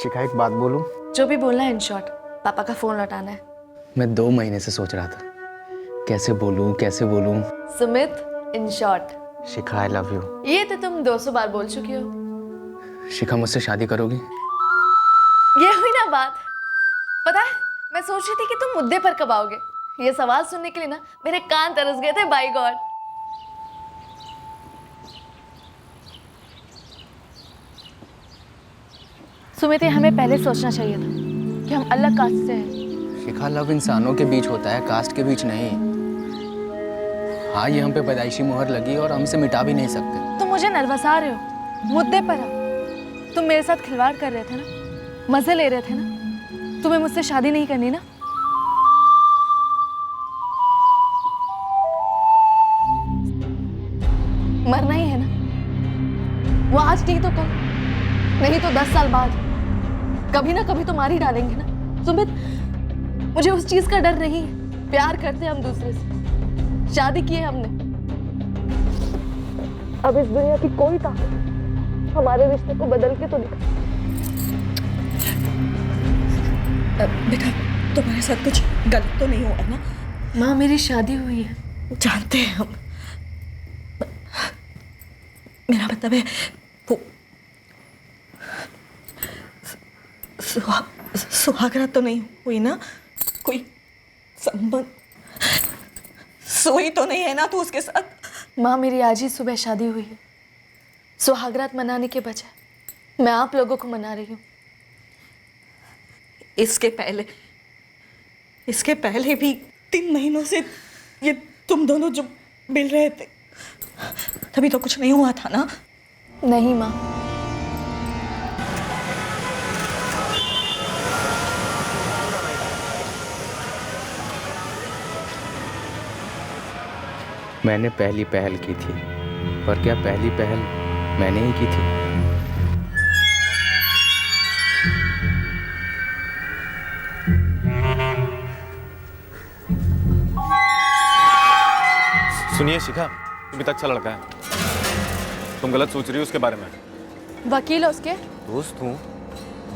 शिखा एक बात बोलूं? जो भी बोलना है इन शॉर्ट, पापा का फोन लौटाना है। मैं 2 महीने से सोच रहा था कैसे बोलूं कैसे बोलूं। Sumit, in short. Shikha I love you. ये तो तुम 200 बार बोल चुकी हो। शिखा मुझसे शादी करोगी? ये हुई ना बात। पता है, मैं सोच रही थी कि तुम मुद्दे पर कब आओगे। ये सवाल सुनने के लिए ना मेरे कान तरस गए थे। Bye God. सुमित, हमें पहले सोचना चाहिए था कि हम अलग कास्ट से हैं। शिखा, लव इंसानों के बीच होता है, कास्ट के बीच नहीं। हाँ, ये हम पे पैदाइशी मुहर लगी और हम इसे मिटा भी नहीं सकते। तुम मुझे नर्वसा रहे हो। मुद्दे पर आओ। तुम मेरे साथ खिलवाड़ कर रहे थे ना, मजे ले रहे थे ना। तुम्हें मुझसे शादी नहीं करनी ना? मरना ही है ना? वो आज नहीं तो कल, नहीं तो 10 साल बाद, कभी ना कभी तो मार ही डालेंगे ना। सुमित, मुझे उस चीज का डर नहीं है। प्यार करते हम दूसरे से, शादी की है हमने। अब इस दुनिया की कोई ताकत हमारे रिश्ते को बदल के तो दिखा। बेटा, तुम्हारे साथ कुछ गलत तो नहीं हुआ ना? माँ, मेरी शादी हुई है। जानते हैं हम। मेरा मतलब है वो सुहागरात तो नहीं हुई ना? कोई संबंध सोई तो नहीं है ना तू उसके साथ? माँ, मेरी आज ही सुबह शादी हुई है। सुहागरात मनाने के बजाय मैं आप लोगों को मना रही हूँ। इसके पहले भी 3 महीनों से ये तुम दोनों जो मिल रहे थे, तभी तो कुछ नहीं हुआ था ना? नहीं माँ। मैंने पहली पहल की थी, पर क्या पहली पहल मैंने ही की थी? सुनिए शिखा, सुमित अच्छा लड़का है। तुम गलत सोच रही हो उसके बारे में। वकील हो उसके? दोस्त हूँ,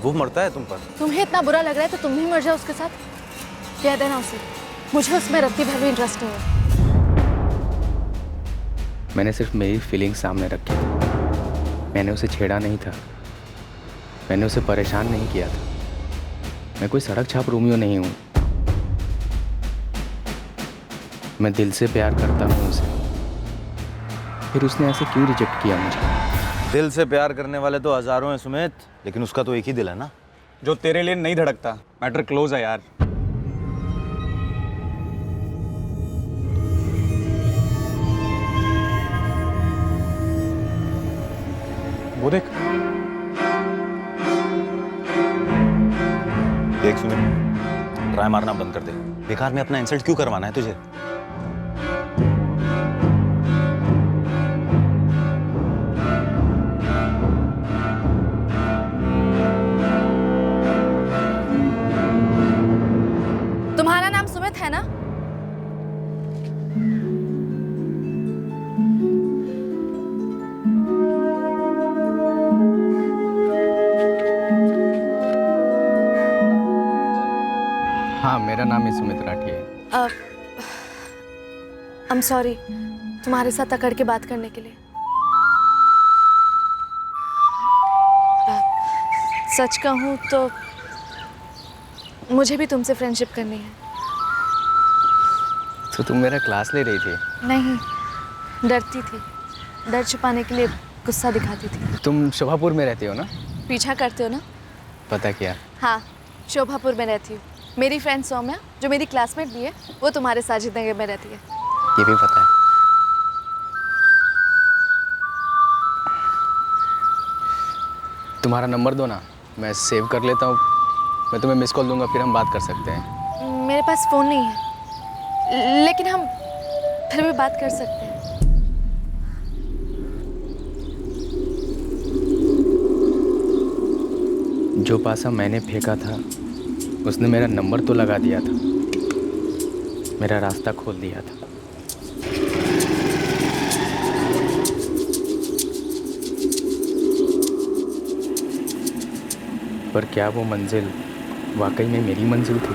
वो मरता है तुम पर। तुम्हें इतना बुरा लग रहा है तो तुम भी मर जाओ उसके साथ। कह देना उसे, मुझे उसमें रत्ती भर भी इंटरेस्ट नहीं है। मैंने सिर्फ मेरी फीलिंग्स सामने रखी थी। मैंने उसे छेड़ा नहीं था, मैंने उसे परेशान नहीं किया था। मैं कोई सड़क छाप रोमियो नहीं हूँ। मैं दिल से प्यार करता हूँ उसे। फिर उसने ऐसे क्यों रिजेक्ट किया मुझे? दिल से प्यार करने वाले तो हजारों हैं सुमित, लेकिन उसका तो एक ही दिल है ना, जो तेरे लिए नहीं धड़कता। मैटर क्लोज है यार। वो देख देख सुमित, ट्राई मारना बंद कर दे। बेकार में अपना इंसल्ट क्यों करवाना है तुझे? तुम्हारा नाम सुमित है ना? हाँ, मेरा नाम ही सुमित राठी है। I'm sorry, तुम्हारे साथ अकड़ के बात करने के लिए। सच कहूँ तो मुझे भी तुमसे फ्रेंडशिप करनी है। तो तुम मेरा क्लास ले रही थी? नहीं, डरती थी। डर छुपाने के लिए गुस्सा दिखाती थी। तुम शोभापुर में रहती हो ना? पीछा करते हो ना? पता क्या? हाँ, शोभापुर में रहती हूँ। मेरी फ्रेंड सौम्या, जो मेरी क्लासमेट भी है, वो तुम्हारे साजिद नगर में रहती है। ये भी पता है। तुम्हारा नंबर दो ना, मैं सेव कर लेता हूँ। मैं तुम्हें मिस कॉल दूंगा, फिर हम बात कर सकते हैं। मेरे पास फ़ोन नहीं है, लेकिन हम फिर भी बात कर सकते हैं। जो पासा मैंने फेंका था, उसने मेरा नंबर तो लगा दिया था, मेरा रास्ता खोल दिया था। पर क्या वो मंजिल वाकई में मेरी मंजिल थी?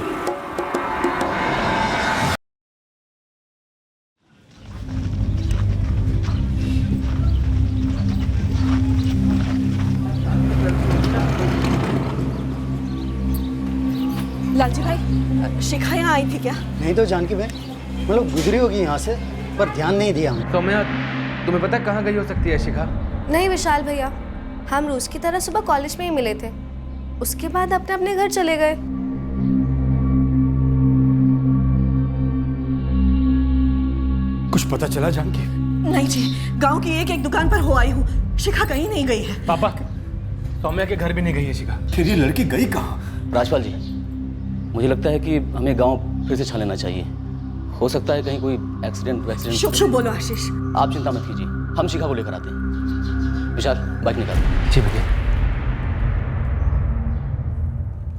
लालजी भाई, शिखा यहाँ आई थी क्या? नहीं तो जानकी बहन, मतलब गुजरी होगी यहाँ से, पर ध्यान नहीं दिया हमने। सौम्या, तुम्हें पता कहाँ गई हो सकती है शिखा? नहीं विशाल भैया, हम रोज की तरह सुबह कॉलेज में ही मिले थे, उसके बाद अपने अपने घर चले गए। कुछ पता चला जानकी? नहीं जी, गांव की एक दुकान पर हो आई हूँ, शिखा कहीं नहीं गई है। पापा, सौम्या के घर भी नहीं गई है शिखा। फिर ये लड़की गई कहाँ? राजपाल जी, मुझे लगता है कि हमें गांव फिर से छान लेना चाहिए। हो सकता है कहीं कोई एक्सीडेंट। शुभ शुभ बोलो आशीष। आप चिंता मत कीजिए, हम शिखा को लेकर आते हैं। विशाल, बाइक निकाल। जी भैया।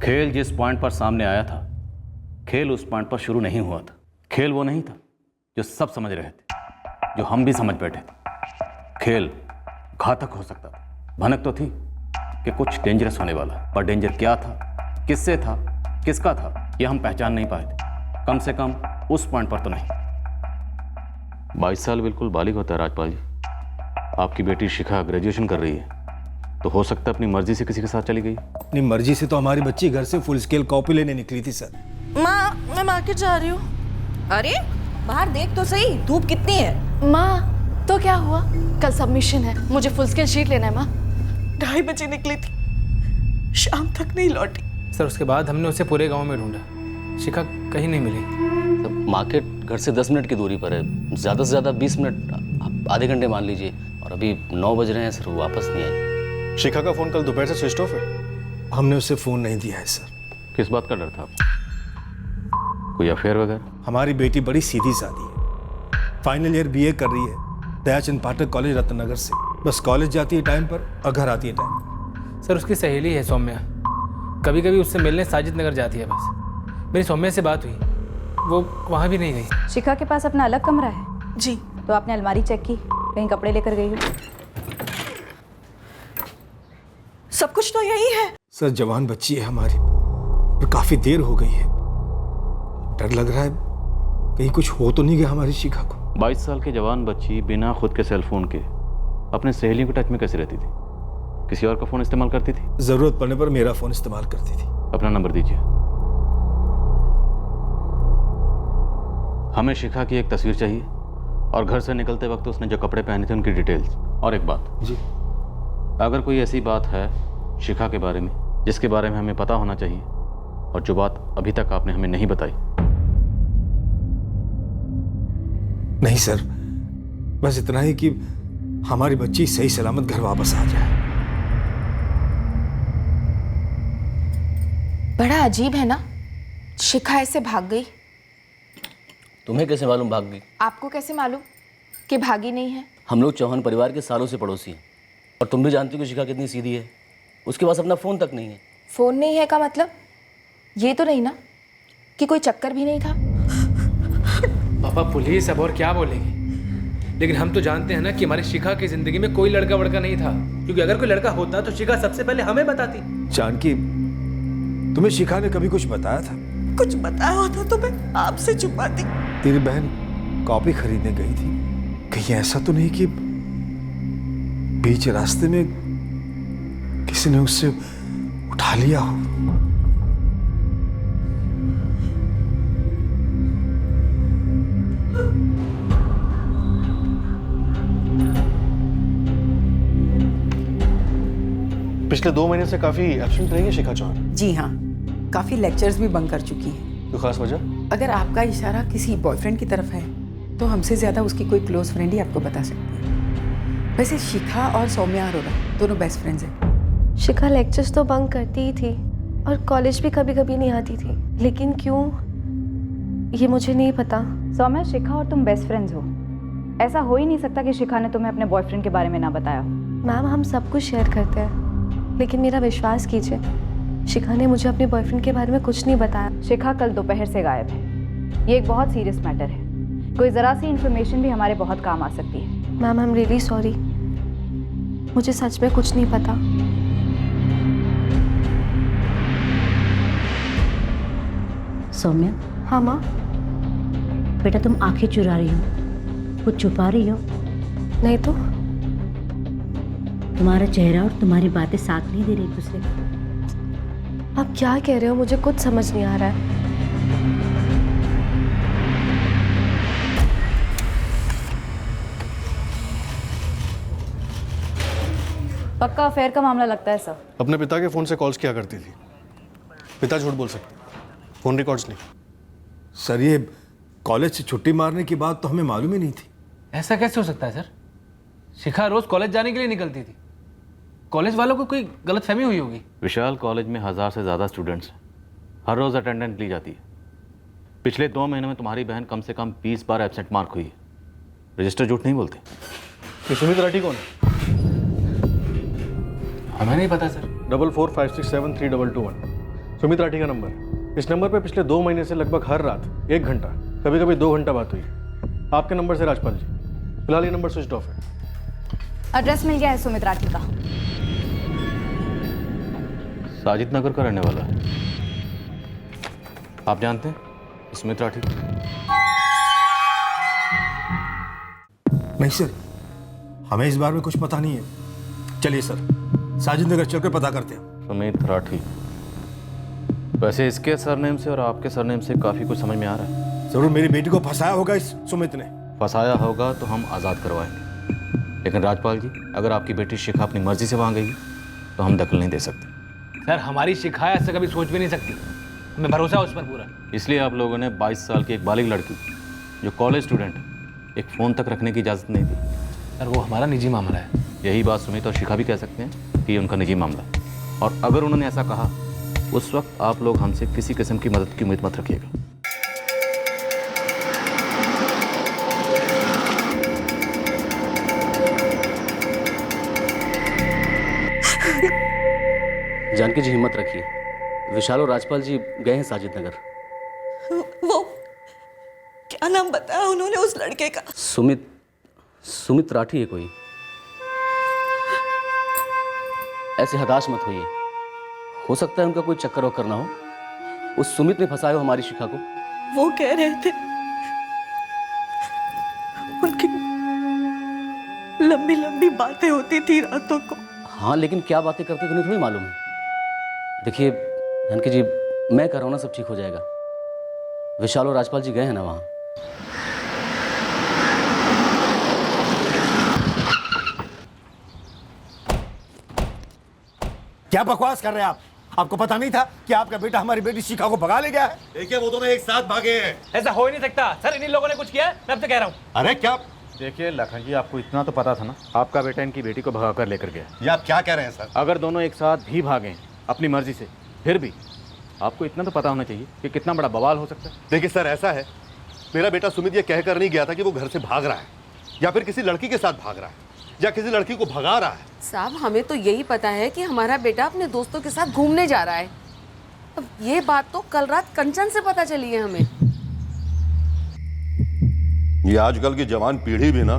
खेल जिस पॉइंट पर सामने आया था, खेल उस पॉइंट पर शुरू नहीं हुआ था। खेल वो नहीं था जो सब समझ रहे थे, जो हम भी समझ बैठे थे। खेल घातक हो सकता था। भनक तो थी कि कुछ डेंजरस होने वाला, पर डेंजर क्या था, किससे था, किसका था, यह हम पहचान नहीं पाए थे। कम से कम उस पॉइंट पर तो नहीं। 22 साल बिल्कुल बालिग होता है राजपाल जी। आपकी बेटी शिखा ग्रेजुएशन कर रही है, तो हो सकता है अपनी मर्जी से किसी के साथ चली गई। अपनी मर्जी से तो हमारी बच्ची घर से फुल स्केल कॉपी लेने निकली थी सर। माँ, मैं मार्केट जा रही हूँ। अरे बाहर देख तो सही, धूप कितनी है। माँ, तो क्या हुआ? कल सबमिशन है, मुझे फुल स्केल शीट लेना है। माँ, 2:30 बजे निकली थी, शाम तक नहीं लौटी। सर उसके बाद हमने उसे पूरे गांव में ढूंढा, शिखा कहीं नहीं मिली। मार्केट घर से 10 मिनट की दूरी पर है, ज़्यादा से ज़्यादा 20 मिनट, आधे घंटे मान लीजिए। और अभी 9 बज रहे हैं सर, वो वापस नहीं आई। शिखा का फोन कल दोपहर से स्विच ऑफ है। हमने उसे फोन नहीं दिया है सर। किस बात का डर था आपको? कोई अफेयर वगैरह? हमारी बेटी बड़ी सीधी सादी है, फाइनल ईयर BA कर रही है, दयाचंद पाठक कॉलेज रत्ननगर से। बस कॉलेज जाती है टाइम पर और घर आती है टाइम। सर उसकी सहेली है सौम्या, कभी कभी उससे मिलने साजिद नगर जाती है। बस मेरी सौम्या से बात हुई, वो वहाँ भी नहीं गई। शिखा के पास अपना अलग कमरा है? जी। तो आपने अलमारी चेक की, कहीं कपड़े लेकर गई हो? सब कुछ तो यही है। सर जवान बच्ची है हमारी, और काफी देर हो गई है। डर लग रहा है कहीं कुछ हो तो नहीं गया हमारी शिखा को। 22 साल की जवान बच्ची बिना खुद के सेलफोन के अपने सहेलियों के टच में कैसे रहती थी? किसी और का फोन इस्तेमाल करती थी? जरूरत पड़ने पर मेरा फोन इस्तेमाल करती थी। अपना नंबर दीजिए। हमें शिखा की एक तस्वीर चाहिए, और घर से निकलते वक्त उसने जो कपड़े पहने थे उनकी डिटेल्स। और एक बात जी, अगर कोई ऐसी बात है शिखा के बारे में जिसके बारे में हमें पता होना चाहिए, और जो बात अभी तक आपने हमें नहीं बताई। नहीं सर, बस इतना ही कि हमारी बच्ची सही सलामत घर वापस आ जाए। बड़ा अजीब है ना, शिखा ऐसे भाग गई। तुम्हें कैसे मालूम भाग गई? आपको कैसे मालूम कि भागी नहीं है? हम लोग चौहान परिवार के सालों से पड़ोसी हैं, और तुम भी जानती हो कि शिखा कितनी सीधी है। उसके पास अपना फ़ोन तक नहीं है। फोन नहीं है का मतलब ये तो नहीं ना कि कोई चक्कर भी नहीं था? पापा पुलिस अब और क्या बोलेगी, लेकिन हम तो जानते हैं ना कि हमारी शिखा की जिंदगी में कोई लड़का वड़का नहीं था, क्योंकि अगर कोई लड़का होता तो शिखा सबसे पहले हमें बताती। जानकी, तुम्हें शिखा ने कभी कुछ बताया था? कुछ बताया होता तो मैं आपसे छुपाती। तेरी बहन कॉपी खरीदने गई थी, कहीं ऐसा तो नहीं कि बीच रास्ते में किसी ने उससे उठा लिया हो? पिछले 2 महीने से काफी एब्सेंट रही है शिखा चौहान। जी हाँ, काफी लेक्चर्स भी बंक कर चुकी है। तो खास वजह? अगर आपका इशारा किसी बॉयफ्रेंड की तरफ है तो हमसे ज्यादा उसकी कोई क्लोज फ्रेंड ही आपको बता सकती है। वैसे शिखा और सौम्या अरोरा दोनों बेस्ट फ्रेंड्स हैं। शिखा लेक्चर्स तो बंक करती ही थी और कॉलेज भी कभी कभी नहीं आती थी, लेकिन क्यों ये मुझे नहीं पता। सौम्या, शिखा और तुम बेस्ट फ्रेंड्स हो, ऐसा हो ही नहीं सकता कि शिखा ने तुम्हें अपने बॉयफ्रेंड के बारे में ना बताया हो। मैम, हम सब कुछ शेयर करते हैं, लेकिन मेरा विश्वास कीजिए, शिखा ने मुझे अपने बॉयफ्रेंड के बारे में कुछ नहीं बताया। शिखा कल दोपहर से गायब है। ये एक बहुत सीरियस मैटर है, कोई ज़रा सी इन्फॉर्मेशन भी हमारे बहुत काम आ सकती है। Ma'am, I am really sorry, मुझे सच में कुछ नहीं पता। सौम्या। हाँ माँ। बेटा तुम आंखें चुरा रही हो, कुछ छुपा रही हो? नहीं तो। तुम्हारा चेहरा और तुम्हारी बातें साथ नहीं दे रही एक दूसरे को। आप क्या कह रहे हो, मुझे कुछ समझ नहीं आ रहा है। पक्का अफेयर का मामला लगता है सर। अपने पिता के फोन से कॉल्स किया करती थी। पिता झूठ बोल सकते, फोन रिकॉर्ड्स नहीं। सर ये कॉलेज से छुट्टी मारने की बात तो हमें मालूम ही नहीं थी। ऐसा कैसे हो सकता है सर? शिखा रोज कॉलेज जाने के लिए निकलती थी। कॉलेज वालों को कोई गलतफहमी हुई होगी। विशाल कॉलेज में 1000 से ज़्यादा स्टूडेंट्स हैं, हर रोज़ अटेंडेंस ली जाती है। पिछले 2 महीने में तुम्हारी बहन कम से कम 20 बार एब्सेंट मार्क हुई है। रजिस्टर झूठ नहीं बोलते। ये सुमित राठी कौन है? हमें नहीं पता सर। 4456732221 सुमित राठी का नंबर। इस नंबर पे पिछले 2 महीने से लगभग हर रात 1 घंटा, कभी कभी 2 घंटा बात हुई। आपके नंबर से राजपाल जी। फिलहाल ये नंबर स्विच ऑफ है। एड्रेस मिल गया है सुमित राठी का। साजिद नगर का रहने वाला है। आप जानते हैं सुमित राठी? नहीं सर, हमें इस बारे में कुछ पता नहीं है। चलिए सर, साजिद नगर चलकर पता करते हैं। सुमित राठी, वैसे इसके सरनेम से और आपके सरनेम से काफ़ी कुछ समझ में आ रहा है। जरूर मेरी बेटी को फंसाया होगा इस सुमित ने। फंसाया होगा तो हम आज़ाद करवाएंगे, लेकिन राजपाल जी अगर आपकी बेटी शिखा अपनी मर्जी से वहाँ गई तो हम दखल नहीं दे सकते। सर हमारी शिखा ऐसा कभी सोच भी नहीं सकती, हमें भरोसा है उस पर पूरा। इसलिए आप लोगों ने 22 साल की एक बालिग लड़की जो कॉलेज स्टूडेंट है, एक फ़ोन तक रखने की इजाज़त नहीं दी। सर वो हमारा निजी मामला है। यही बात सुमित और शिखा भी कह सकते हैं कि ये उनका निजी मामला है, और अगर उन्होंने ऐसा कहा उस वक्त आप लोग हमसे किसी किस्म की मदद की उम्मीद मत रखिएगा। जानकी जी हिम्मत रखिए, विशाल और राजपाल जी गए हैं साजिद नगर। वो क्या नाम बताया उन्होंने उस लड़के का? सुमित राठी है कोई। ऐसे हताश मत होइए, हो सकता है उनका कोई चक्कर वक्कर ना हो। उस सुमित ने फंसाया हो हमारी शिखा को। वो कह रहे थे उनकी लंबी लंबी बातें होती थी रातों को। हाँ, लेकिन क्या बातें करते थे उन्हें थोड़ी मालूम है। देखिए जानकी जी, मैं कह रहा हूँ ना, सब ठीक हो जाएगा। विशाल और राजपाल जी गए हैं ना वहाँ। क्या बकवास कर रहे हैं आप? आपको पता नहीं था कि आपका बेटा हमारी बेटी शिखा को भगा ले गया है? देखिए वो दोनों एक साथ भागे हैं। ऐसा हो ही नहीं सकता सर, इन्हीं लोगों ने कुछ किया है, मैं अब तो कह रहा हूँ। अरे क्या? देखिए लखन जी, आपको इतना तो पता था ना, आपका बेटा इनकी बेटी को भगा कर लेकर गया। ये आप क्या कह रहे हैं सर? अगर दोनों एक साथ भी भागें अपनी मर्जी से, फिर भी आपको इतना तो पता होना चाहिए कि कितना बड़ा बवाल हो सकता है। देखिए सर, ऐसा है, मेरा बेटा सुमित ये कहकर नहीं गया था कि वो घर से भाग रहा है या फिर किसी लड़की के साथ भाग रहा है या किसी लड़की को भगा रहा है। साहब हमें तो यही पता है कि हमारा बेटा अपने दोस्तों के साथ घूमने जा रहा है। अब ये बात तो कल रात कंचन से पता चली है हमें। ये आजकल की जवान पीढ़ी भी ना,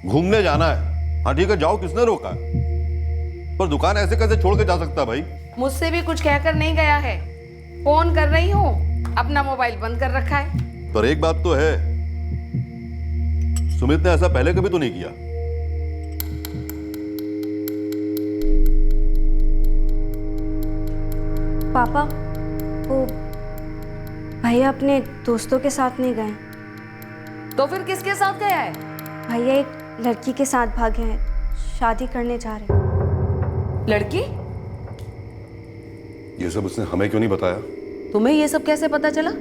घूमने जाना है, हाँ ठीक है जाओ, किसने रोका है, पर दुकान ऐसे कैसे छोड़ के जा सकता भाई? मुझसे भी कुछ कहकर नहीं गया है। फोन कर रही हूँ, अपना मोबाइल बंद कर रखा है। पर एक बात तो है, सुमित ने ऐसा पहले कभी तो नहीं किया। पापा, वो भैया अपने दोस्तों के साथ नहीं गए। तो फिर किसके साथ गया है? भैया एक लड़की के साथ भागे हैं, शादी करने जा रहे हैं। लड़की? ये सब उसने हमें क्यों नहीं बताया? तुम्हें ये सब कैसे पता चला?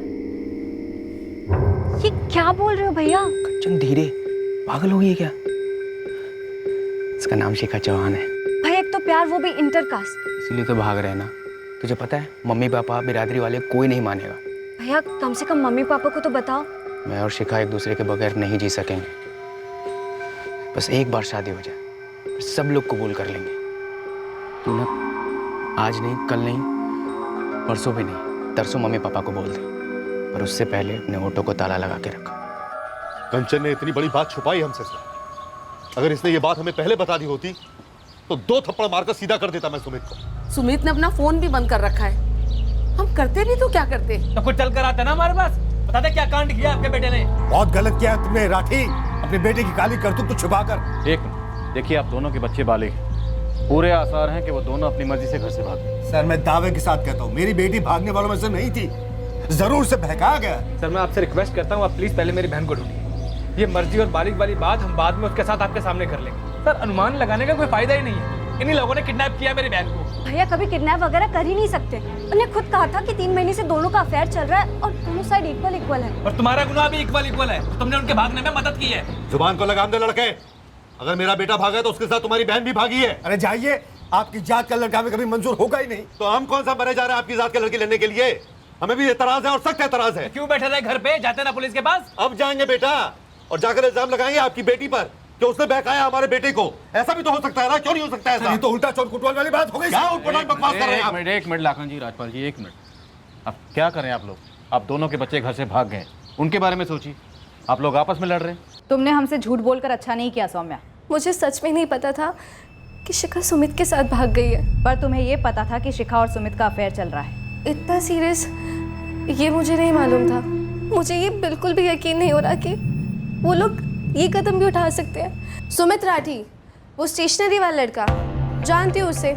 ये क्या बोल रहे हो भैया? कंचन धीरे, पागल हो गई है क्या? इसका नाम शिखा चौहान है। भैया एक तो प्यार, वो भी इंटरकास्ट। इसीलिए तो भाग रहे हैं ना। तुझे पता है मम्मी पापा बिरादरी वाले कोई नहीं मानेगा। भैया कम से कम मम्मी पापा को तो बताओ। मैं और शिखा एक दूसरे के बगैर नहीं जी सकेंगे। बस एक बार शादी हो जाए, फिर सब लोग कबूल कर लेंगे। तू ना आज नहीं, कल नहीं, परसों भी नहीं, तरसों मम्मी पापा को बोल दे, पर उससे पहले अपने ऑटो को ताला लगा के रख। कंचन ने इतनी बड़ी बात छुपाई हमसे सर। अगर इसने ये बात हमें पहले बता दी होती तो 2 थप्पड़ मारकर सीधा कर देता मैं सुमित को। सुमित ने अपना फोन भी बंद कर रखा है। हम करते नहीं तो क्या करते? तो कुछ चल कर आता ना हमारे पास, बता दे क्या कांड किया आपके बेटे ने। बहुत गलत किया है तुमने राठी, अपने बेटे की काली करतूत तो छुपा कर। एक मिनट, देखिए आप दोनों के बच्चे बालिग हैं, पूरे आसार हैं कि वो दोनों अपनी मर्जी से घर से भागे। सर मैं दावे के साथ कहता हूँ मेरी बेटी भागने वालों में से नहीं थी, जरूर से बहकाया गया। सर मैं आपसे रिक्वेस्ट करता हूँ, आप प्लीज पहले मेरी बहन को ढूंढिए। ये मर्जी और बालिग वाली बात हम बाद में उसके साथ आपके सामने कर लेंगे। सर अनुमान लगाने का कोई फायदा ही नहीं है, इन्हीं लोगों ने किडनैप किया मेरी बहन को। भैया कभी किडनैप वगैरह कर ही नहीं सकते। उन्हें खुद कहा था कि 3 महीने से दोनों का अफेयर चल रहा है और दोनों साइड इक्वल इक्वल है। और तुम्हारा गुनाह भी इक्वल इक्वल है, तुमने उनके भागने में मदद की है। जुबान को लगाम दे लड़के, अगर मेरा बेटा भागा है तो उसके साथ तुम्हारी बहन भी भागी है। अरे जाइए, आपकी जात का लड़का भी कभी मंजूर होगा ही नहीं। तो हम कौन सा मरे जा रहे हैं आपकी जात के लड़की लेने के लिए? हमें भी एतराज है और सख्त एतराज है। क्यों बैठे रहे घर पे, जाते ना पुलिस के पास? अब जाएंगे बेटा और जाकर इल्जाम लगाएंगे आपकी बेटी पर कि उसने बहकाया हमारे बेटे को। ऐसा भी तो हो सकता है ना, क्यों नहीं हो सकता ऐसा? ये तो उल्टा चोट कुटवाल वाली बात हो गई। क्या उटपटांग बकवास कर रहे हैं आप? एक मिनट लाखन जी, राजपाल जी एक मिनट। अब क्या करें आप लोग? आप दोनों के बच्चे घर से भाग गए, उनके बारे में सोचिए। आप लोग आपस में लड़ रहे हैं। तुमने हमसे झूठ बोलकर अच्छा नहीं किया सौम्या। मुझे सच में नहीं पता था कि शिखा सुमित के साथ भाग गई है। पर तुम्हें ये पता था कि शिखा और सुमित का अफेयर चल रहा है। इतना सीरियस ये मुझे नहीं मालूम था। मुझे ये बिल्कुल भी यकीन नहीं हो रहा कि वो लोग ये कदम भी उठा सकते हैं। सुमित राठी, वो स्टेशनरी वाला लड़का, जानती हूँ उसे,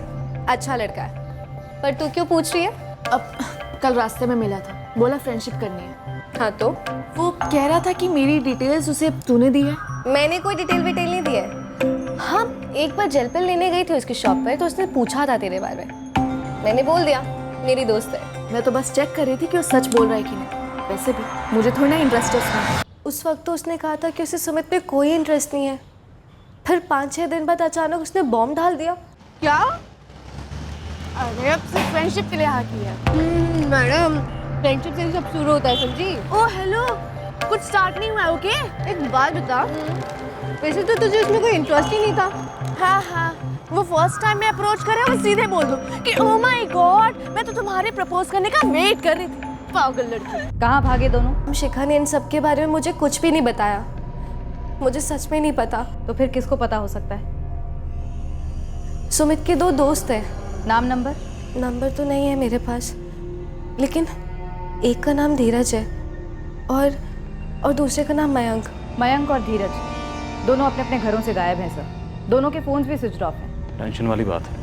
अच्छा लड़का है। पर तू क्यों पूछ रही है? अब कल रास्ते में मिला था, बोला फ्रेंडशिप करनी है। हाँ तो वो कह रहा था कि मेरी डिटेल्स उसे तूने दी है। मैंने कोई डिटेल विटेल नहीं दी है। हाँ एक बार जेल पेन लेने गई थी उसकी शॉप पर, तो उसने पूछा था तेरे बारे में, मैंने बोल दिया मेरी दोस्त है। मैं तो बस चेक कर रही थी कि वो सच बोल रहा है कि नहीं। वैसे भी मुझे थोड़ा ना इंटरेस्ट है उसमें। उस वक्त तो उसने कहा था कि उसे सुमित पे कोई इंटरेस्ट नहीं है, फिर 5-6 दिन बाद अचानक उसने बॉम्ब डाल दिया। क्या? अरे अब सिर्फ फ्रेंडशिप के लिए हाँ किया। मैडम फ्रेंडशिप से सब शुरू होता है, समझी? ओह हेलो, कुछ स्टार्ट नहीं हुआ है, ओके? एक बात बता, वैसे तो तुझे इसमें कोई इंटरेस्ट ही नहीं था। हाँ हाँ, वो फर्स्ट टाइम मैं अप्रोच करे वो सीधे बोल दो कि ओह माय गॉड, मैं तो तुम्हारे प्रपोज करने का वेट कर रही थी। पागल लड़की। कहाँ भागे दोनों? शिखा ने इन सब के बारे में मुझे कुछ भी नहीं बताया, मुझे सच में नहीं पता। तो फिर किसको पता हो सकता है? सुमित के 2 दोस्त हैं। नाम नंबर? नंबर तो नहीं है मेरे पास, लेकिन एक का नाम धीरज है और दूसरे का नाम मयंक। मयंक और धीरज दोनों अपने अपने घरों से गायब हैं सर। दोनों के फोन्स भी स्विच ऑफ हैं। टेंशन वाली बात है,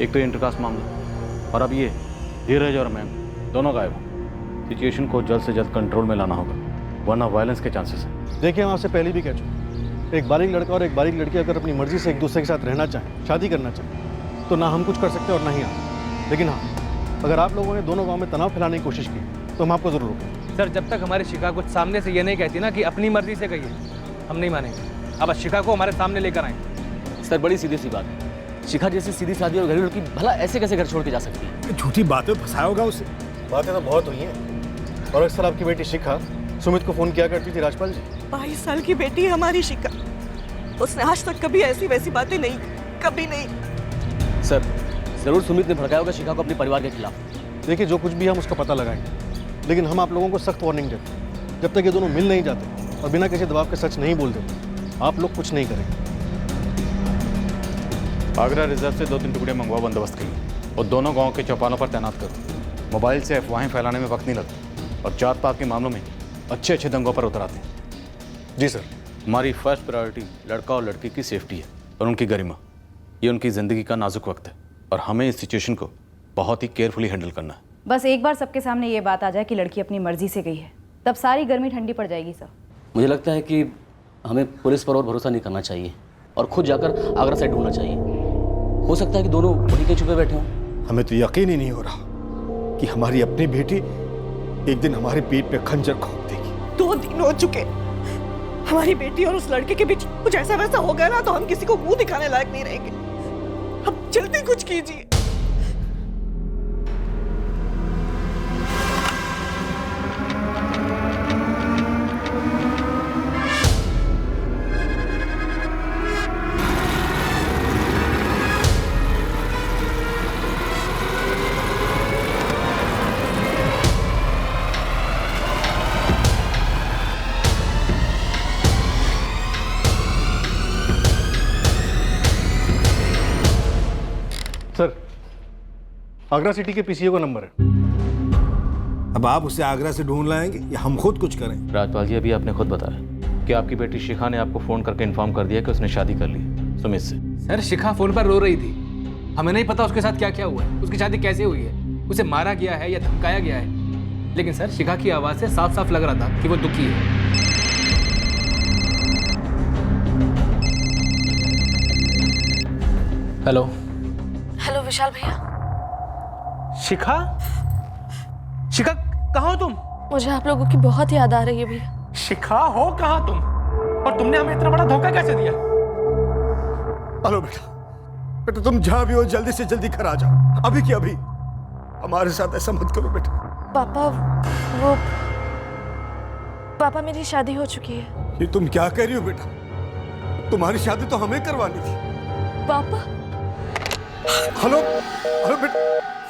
एक तो इंटरकास्ट मामला और अब ये धीरज और मैम दोनों गायब हैं। सिचुएशन को जल्द से जल्द कंट्रोल में लाना होगा, वरना वायलेंस के चांसेस हैं। देखिए हम आपसे पहले भी कह चुके, एक बालिग लड़का और एक बालिग लड़की अगर अपनी मर्जी से एक दूसरे के साथ रहना चाहें, शादी करना चाहें, तो ना हम कुछ कर सकते और ना ही आप। लेकिन हाँ, अगर आप लोगों ने दोनों गाँव में तनाव फैलाने की कोशिश की तो हम आपको जरूर रोकेंगे। सर जब तक हमारी शिखा कुछ सामने से ये नहीं कहती ना कि अपनी मर्जी से कही है, हम नहीं मानेंगे। अब शिखा को हमारे सामने लेकर आए। सर बड़ी सीधी सी बात है, शिखा जैसी सीधी सादी और घरेलू लड़की भला ऐसे कैसे घर छोड़ के जा सकती है? झूठी बातें फंसाया होगा उसे। बातें तो बहुत हुई हैं और अक्सर आपकी बेटी शिखा सुमित को फोन किया करती थी राजपाल जी। 22 साल की बेटी है हमारी शिखा, उसने आज तक कभी ऐसी वैसी बातें नहीं, कभी नहीं। सर जरूर सुमित ने भड़काया होगा शिखा को अपने परिवार के खिलाफ। देखिए जो कुछ भी हम उसका पता लगाएंगे, लेकिन हम आप लोगों को सख्त वार्निंग देते हैं, जब तक ये दोनों मिल नहीं जाते और बिना किसी दबाव के सच नहीं बोल देते, आप लोग कुछ नहीं करेंगे। आगरा रिजर्व से 2-3 टुकड़े मंगवा बंदोबस्त के लिए और दोनों गांव के चौपालों पर तैनात करो। मोबाइल से अफवाहें फैलाने में वक्त नहीं लगता और जात पात के मामलों में अच्छे दंगों पर उतर आते हैं। जी सर। हमारी फर्स्ट प्रायोरिटी लड़का और लड़की की सेफ्टी है और उनकी गरिमा। ये उनकी ज़िंदगी का नाजुक वक्त है और हमें इस सिचुएशन को बहुत ही केयरफुली हैंडल करना है। बस एक बार सबके सामने ये बात आ जाए कि लड़की अपनी मर्जी से गई है, तब सारी गर्मी ठंडी पड़ जाएगी सर। मुझे लगता है कि हमें पुलिस पर और भरोसा नहीं करना चाहिए और खुद जाकर आगरा साइड ढूंढना चाहिए। हो सकता है कि दोनों वहीं के छुपे बैठे हों। हमें तो यकीन ही नहीं हो रहा कि हमारी अपनी बेटी एक दिन हमारी पीठ पे खंजर घोंप देगी। 2 दिन हो चुके, हमारी बेटी और उस लड़के के बीच कुछ ऐसा वैसा हो गया ना तो हम किसी को मुंह दिखाने लायक नहीं रहेंगे। अब जल्दी कुछ कीजिए। सर आगरा सिटी के पीसीओ का नंबर है। अब आप उसे आगरा से ढूंढ लाएंगे या हम खुद कुछ करें? राजपाल जी, अभी आपने खुद बताया कि आपकी बेटी शिखा ने आपको फोन करके इन्फॉर्म कर दिया कि उसने शादी कर ली सुमित से। सर शिखा फोन पर रो रही थी, हमें नहीं पता उसके साथ क्या क्या हुआ है, उसकी शादी कैसे हुई है, उसे मारा गया है या धमकाया गया है। लेकिन सर शिखा की आवाज से साफ साफ लग रहा था कि वो दुखी है। हेलो हेलो विशाल भैया। शिखा, शिखा कहाँ हो तुम? मुझे आप लोगों की बहुत याद आ रही है भैया। शिखा हो कहाँ तुम? और तुमने हमें इतना बड़ा धोखा कैसे दिया? हेलो बेटा, बेटा तुम जहां भी हो जल्दी से जल्दी घर आ जाओ, अभी की अभी। हमारे साथ ऐसा मत करो बेटा। पापा मेरी शादी हो चुकी है। ये तुम क्या कह रही हो बेटा? तुम्हारी शादी तो हमें करवानी थी। पापा? हेलो हेलो बेटा,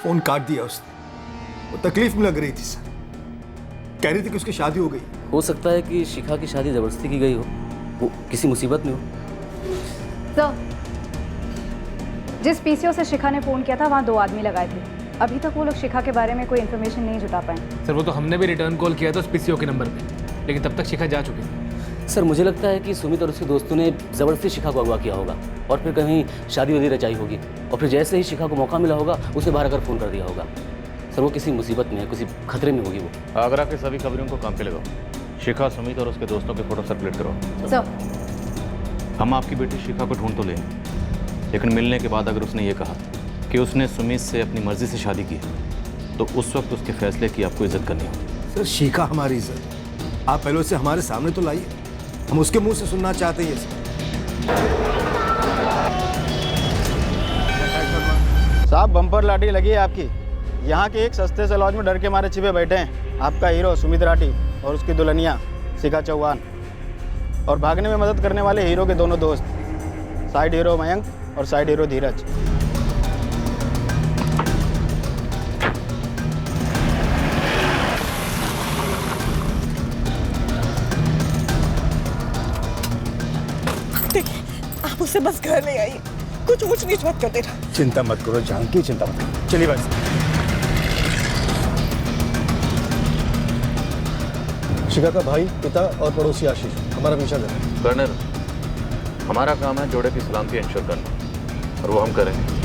फोन काट दिया उसने, वो तकलीफ में लग रही थी सर, कह रही थी कि उसकी शादी हो गई। हो सकता है कि शिखा की शादी जबरदस्ती की गई हो, वो किसी मुसीबत में हो। सर, जिस पीसीओ से शिखा ने फ़ोन किया था वहाँ 2 आदमी लगाए थे। अभी तक वो लोग शिखा के बारे में कोई इन्फॉर्मेशन नहीं जुटा पाए। सर वो तो हमने भी रिटर्न कॉल किया था उस पीसीओ के नंबर पे, लेकिन तब तक शिखा जा चुकी थी। सर मुझे लगता है कि सुमित और उसके दोस्तों ने ज़बरदस्ती शिखा को अगवा किया होगा और फिर कहीं शादी वादी रचाई होगी, और फिर जैसे ही शिखा को मौका मिला होगा उसे बाहर आकर फ़ोन कर दिया होगा। सर वो किसी मुसीबत में है, किसी खतरे में होगी वो। आगरा के सभी खबरों को काम पे लगाओ, शिखा, सुमित और उसके दोस्तों के फोटो सर्कुलेट करो। सर हम आपकी बेटी शिखा को ढूंढ तो लेंगे, लेकिन मिलने के बाद अगर उसने ये कहा कि उसने सुमित से अपनी मर्जी से शादी की, तो उस वक्त उसके फैसले की आपको इज्जत करनी होगी। सर शिखा हमारी इज्जत, आप पहले उसे हमारे सामने तो लाइए, हम उसके मुंह से सुनना चाहते हैं। साहब बम्पर लाठी लगी है आपकी। यहाँ के एक सस्ते से लॉज में डर के मारे छिपे बैठे हैं आपका हीरो सुमित राठी और उसकी दुल्हनिया शिखा चौहान, और भागने में मदद करने वाले हीरो के दोनों दोस्त, साइड हीरो मयंक और साइड हीरो धीरज। आप उसे बस घर ले आइए, कुछ ऊंच नीच मत कर देना। चिंता मत करो जानकी, चिंता मत करो। चलिए बस। शिखा का भाई, पिता और पड़ोसी आशीष हमारा पीछा करें। कर्नल, हमारा काम है जोड़े की सलामती इंश्योर करना, और वो हम करेंगे।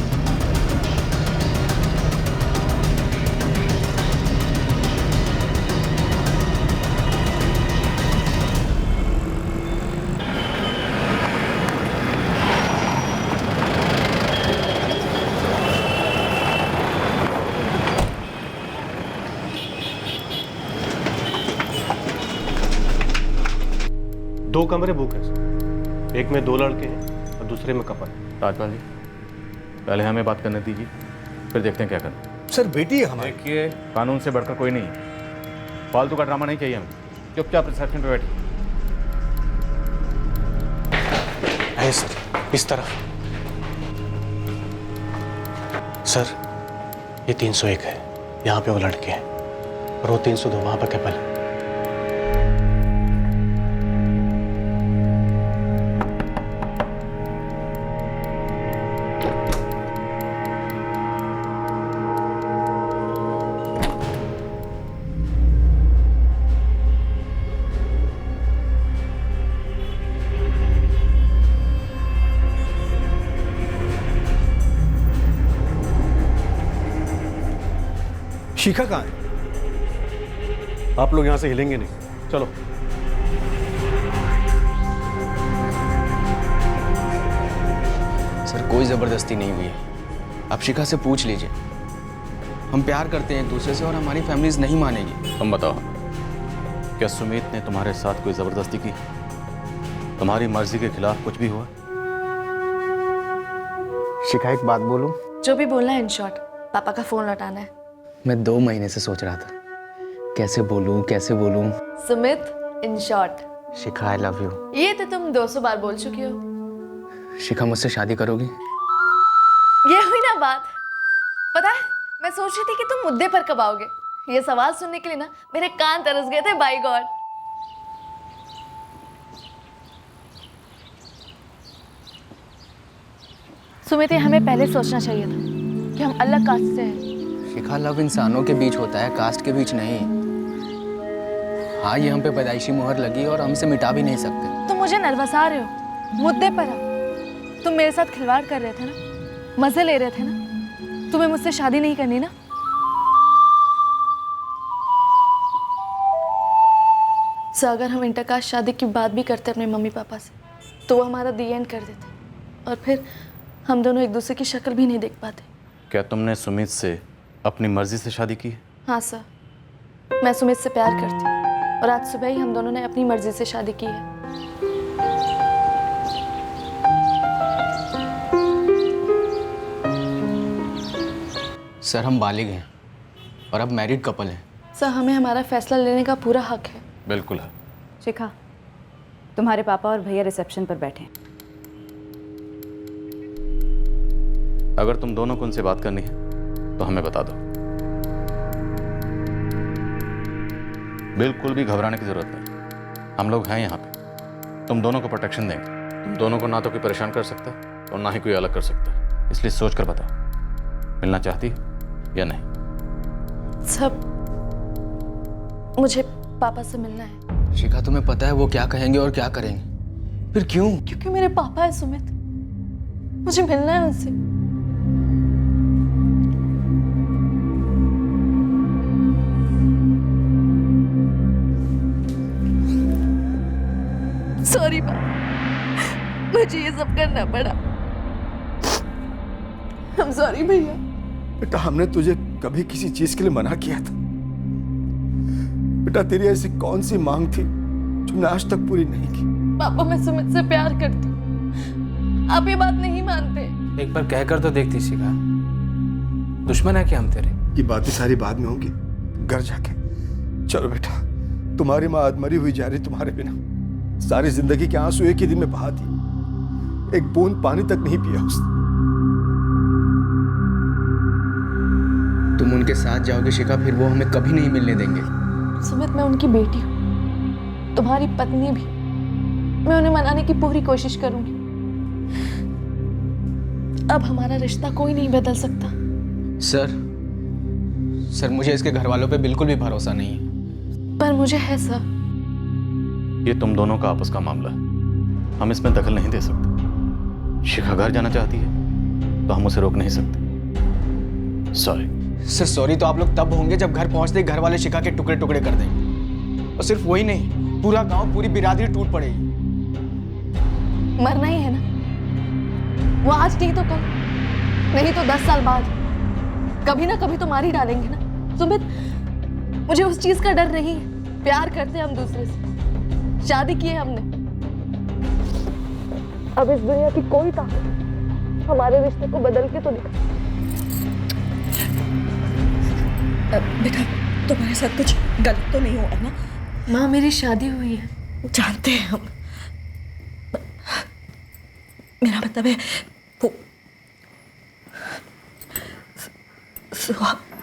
दो कमरे बुक हैं सर, एक में 2 लड़के हैं और दूसरे में कपल। राजपाल जी, पहले हमें बात करने दीजिए, फिर देखते हैं क्या करना। सर बेटी है हमारी। देखिए, कानून से बढ़कर कोई नहीं है, फालतू का ड्रामा नहीं चाहिए हमें। चुपचाप रिसेप्शन पे बैठिए। है सर, इस तरफ। सर ये 301 है, यहाँ पे वो लड़के हैं, और वो 302 वहाँ पर कपल है। शिखा कहाँ है? आप लोग यहाँ से हिलेंगे नहीं, चलो। सर कोई ज़बरदस्ती नहीं हुई है, आप शिखा से पूछ लीजिए। हम प्यार करते हैं एक दूसरे से और हमारी फैमिलीज नहीं मानेगी। तुम बताओ, क्या सुमित ने तुम्हारे साथ कोई ज़बरदस्ती की? तुम्हारी मर्जी के खिलाफ कुछ भी हुआ? शिखा एक बात बोलूं? जो भी बोलना है इन शॉर्ट, पापा का फोन लौटाना है। मैं 2 महीने से सोच रहा था कैसे बोलूं कैसे बोलूं। Sumit, in short. Shikha I love you. ये तो तुम 200 बार बोल चुकी हो। शिखा मुझसे शादी करोगी? ये हुई ना बात। पता है, मैं सोच रही थी कि तुम मुद्दे पर कब आओगे। ये सवाल सुनने के लिए ना मेरे कान तरस गए थे। Bye God. सुमित, हमें पहले सोचना चाहिए था कि हम अलग कास्ट से हैं। शिखा, लव इंसानों के बीच होता है, कास्ट के बीच नहीं। हाँ, ये हम पे पैदाइशी मुहर लगी और हम इसे मिटा भी नहीं सकते। तुम मुझे नर्वसा रहे हो, मुद्दे पर आओ। तुम मेरे साथ खिलवाड़ कर रहे थे ना, मजे ले रहे थे ना। तुम्हें मुझसे शादी नहीं करनी ना? सो अगर हम इंटरकास्ट शादी की बात भी करते अपने मम्मी पापा से, तो वो हमारा दी एंड कर देते और फिर हम दोनों एक दूसरे की शक्ल भी नहीं देख पाते। क्या तुमने सुमित से अपनी मर्जी से शादी की? हाँ सर, मैं सुमित से प्यार करती हूँ और आज सुबह ही हम दोनों ने अपनी मर्जी से शादी की है। सर, हम बालिग हैं और अब मैरिड कपल हैं। सर, हमें हमारा फैसला लेने का पूरा हक है। बिल्कुल है। शिखा, तुम्हारे पापा और भैया रिसेप्शन पर बैठे हैं। अगर तुम दोनों को उनसे बात करनी है तो हमें बता दो। बिल्कुल भी घबराने की जरूरत नहीं, हम लोग हैं यहाँ पे। तुम दोनों को प्रोटेक्शन देंगे। तुम दोनों को ना तो कोई परेशान कर सकता और ना ही कोई अलग कर सकता, इसलिए सोच कर बताओ, मिलना चाहती या नहीं? सब मुझे पापा से मिलना है। शिखा, तुम्हें पता है वो क्या कहेंगे और क्या करेंगे? फिर क्यों? क्योंकि मेरे पापा है सुमित, मुझे मिलना है उनसे। सॉरी पापा, मुझे ये सब करना पड़ा। I'm sorry भैया। बेटा, हमने तुझे कभी किसी चीज के लिए मना किया था? बेटा, तेरी ऐसी कौन सी मांग थी जो मैं आज तक पूरी नहीं की? पापा, मैं सुमित से प्यार करती हूँ, आप ये बात नहीं मानते। एक बार कहकर तो देखती शिखा, दुश्मन है क्या हम तेरे? ये बातें सारी बाद में होंगी, घर जाके। चलो बेटा, तुम्हारी माँ अधमरी हुई जा रही तुम्हारे बिना। सारी जिंदगी के आंसू एक ही दिन में बहा दिए, एक बूंद पानी तक नहीं पिया उसने। तुम उनके साथ जाओगे शिखा, फिर वो हमें कभी नहीं मिलने देंगे। सुमित, मैं उनकी बेटी हूँ, तुम्हारी पत्नी भी। मैं उन्हें मनाने की पूरी कोशिश करूंगी। अब हमारा रिश्ता कोई नहीं बदल सकता। सर, मुझे इसके घर वालों पे बिल्कुल भी भरोसा नहीं है। पर मुझे है सर। ये तुम दोनों का आपस का मामला है, हम इसमें दखल नहीं दे सकते। शिखा घर जाना चाहती है तो हम उसे रोक नहीं सकते। Sorry sir. सॉरी तो आप लोग तब होंगे जब घर पहुंचते ही घर वाले शिखा के टुकड़े टुकड़े कर देंगे। और सिर्फ वही नहीं, पूरा गांव, पूरी बिरादरी टूट पड़ेगी। मरना ही है ना, वो आज नहीं तो कल, नहीं तो 10 साल बाद, कभी ना कभी तो मार ही डालेंगे ना। सुमित, मुझे उस चीज का डर नहीं है। प्यार करते हम दूसरे से, शादी की है हमने। अब इस दुनिया की कोई ताकत हमारे रिश्ते को बदल के तो दिखा। बेटा, तुम्हारे साथ कुछ गलत तो नहीं हुआ ना? माँ, मेरी शादी हुई है। जानते हैं हम, मेरा मतलब है वो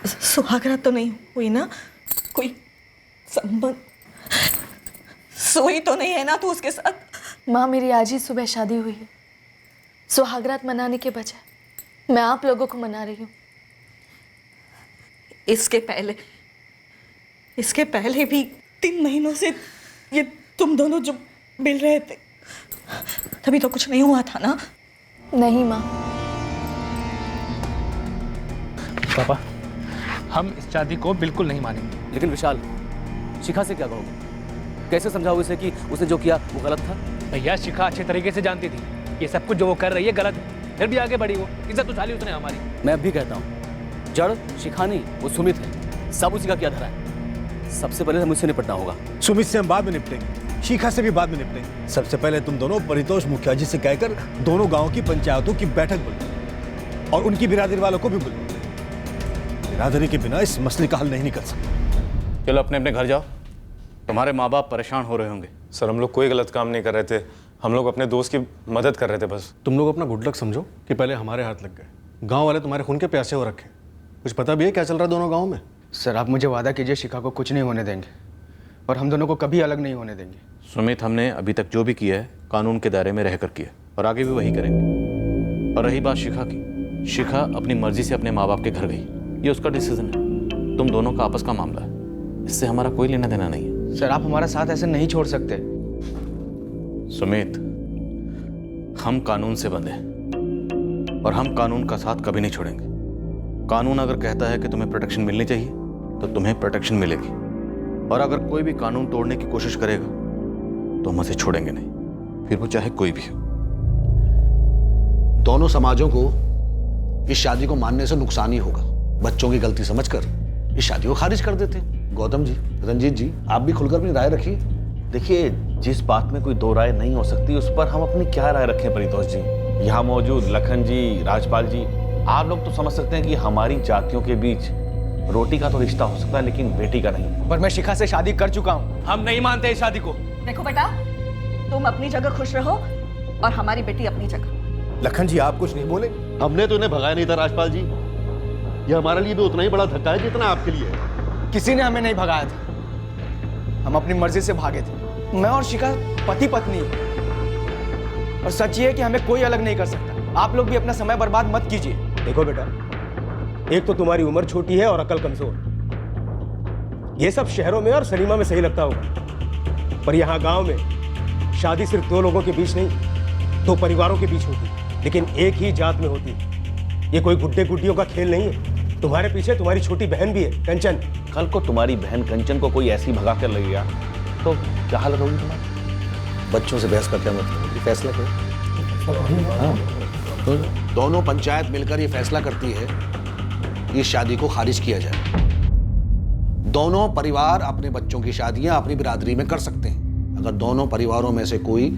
सुहागरात तो नहीं हुई ना? कोई संबंध सोई तो नहीं है ना तू उसके साथ? माँ, मेरी आज ही सुबह शादी हुई है। सुहागरात मनाने के बजाय मैं आप लोगों को मना रही हूँ। इसके पहले भी 3 महीनों से ये तुम दोनों जो मिल रहे थे, तभी तो कुछ नहीं हुआ था ना? नहीं माँ। पापा, हम इस शादी को बिल्कुल नहीं मानेंगे। लेकिन विशाल, शिखा से क्या कहोगे? कैसे समझाओगे उसे कि उसने जो किया वो गलत था? भैया, शिखा अच्छे तरीके से जानती थी ये सब कुछ जो वो कर रही है गलत है, फिर भी आगे बढ़ी। वो इज्जत उछाली उसने हमारी। मैं अब भी कहता हूँ, जड़ शिखा नहीं, वो सुमित है। सब उसी का क्या धरा है। सबसे पहले हमें उससे निपटना होगा। सुमित से हम बाद में निपटेंगे, शिखा से भी बाद में निपटेंगे। सबसे पहले तुम दोनों परितोष मुखिया जी से कहकर दोनों गांव की पंचायतों की बैठक बुलाओ और उनकी बिरादरी वालों को भी बुलाओ। बिरादरी के बिना इस मसले का हल नहीं निकल सकता। चलो अपने अपने घर जाओ, तुम्हारे माँ बाप परेशान हो रहे होंगे। सर, हम लोग कोई गलत काम नहीं कर रहे थे, हम लोग अपने दोस्त की मदद कर रहे थे बस। तुम लोग अपना गुड लक समझो कि पहले हमारे हाथ लग गए। गांव वाले तुम्हारे खून के प्यासे हो रखे। कुछ पता भी है क्या चल रहा है दोनों गांव में? सर, आप मुझे वादा कीजिए शिखा को कुछ नहीं होने देंगे और हम दोनों को कभी अलग नहीं होने देंगे। सुमित, हमने अभी तक जो भी किया है कानून के दायरे में रहकर किया और आगे भी वही करेंगे। और रही बात शिखा की, शिखा अपनी मर्जी से अपने माँ बाप के घर गई। अब उसके बाद जो भी होगा वो कानून के दायरे में रहेगी। ये उसका डिसीजन है, तुम दोनों का आपस का मामला है, इससे हमारा कोई लेना देना नहीं है। सर आप हमारा साथ ऐसे नहीं छोड़ सकते। सुमित, हम कानून से बंधे हैं और हम कानून का साथ कभी नहीं छोड़ेंगे। कानून अगर कहता है कि तुम्हें प्रोटेक्शन मिलनी चाहिए तो तुम्हें प्रोटेक्शन मिलेगी, और अगर कोई भी कानून तोड़ने की कोशिश करेगा तो हम उसे छोड़ेंगे नहीं, फिर वो चाहे कोई भी हो। दोनों समाजों को इस शादी को मानने से नुकसान ही होगा। बच्चों की गलती समझकर इस शादी को खारिज कर देते। गौतम जी, रंजीत जी, आप भी खुलकर अपनी राय रखिए। देखिए, जिस बात में कोई दो राय नहीं हो सकती उस पर हम अपनी क्या राय रखें परितोष जी। यहाँ मौजूद लखन जी, राजपाल जी, आप लोग तो समझ सकते हैं कि हमारी जातियों के बीच रोटी का तो रिश्ता हो सकता है लेकिन बेटी का नहीं। पर मैं शिखा से शादी कर चुका हूँ। हम नहीं मानते इस शादी को। देखो बेटा, तुम अपनी जगह खुश रहो और हमारी बेटी अपनी जगह। लखन जी, आप कुछ नहीं बोले? हमने तो इन्हें भगाया नहीं था राजपाल जी, ये हमारे लिए भी उतना ही बड़ा धक्का है जितना आपके लिए है। किसी ने हमें नहीं भगाया था, हम अपनी मर्जी से भागे थे। मैं और शिखा पति पत्नी है, और सच ये है कि हमें कोई अलग नहीं कर सकता। आप लोग भी अपना समय बर्बाद मत कीजिए। देखो बेटा, एक तो तुम्हारी उम्र छोटी है और अकल कमजोर। ये सब शहरों में और सिनेमा में सही लगता होगा, पर यहाँ गांव में शादी सिर्फ दो लोगों के बीच नहीं, दो परिवारों के बीच होती, लेकिन एक ही जात में होती। ये कोई गुड्डे गुड्डियों का खेल नहीं है। तुम्हारे पीछे तुम्हारी छोटी बहन भी है, कंचन। कल को तुम्हारी बहन कंचन को कोई ऐसी भगा कर ले गया तो क्या हालत होगी तुम्हारी? बच्चों से बहस करके मत, फैसला करो। दोनों पंचायत मिलकर ये फैसला करती है इस शादी को खारिज किया जाए। दोनों परिवार अपने बच्चों की शादियां अपनी बिरादरी में कर सकते हैं। अगर दोनों परिवारों में से कोई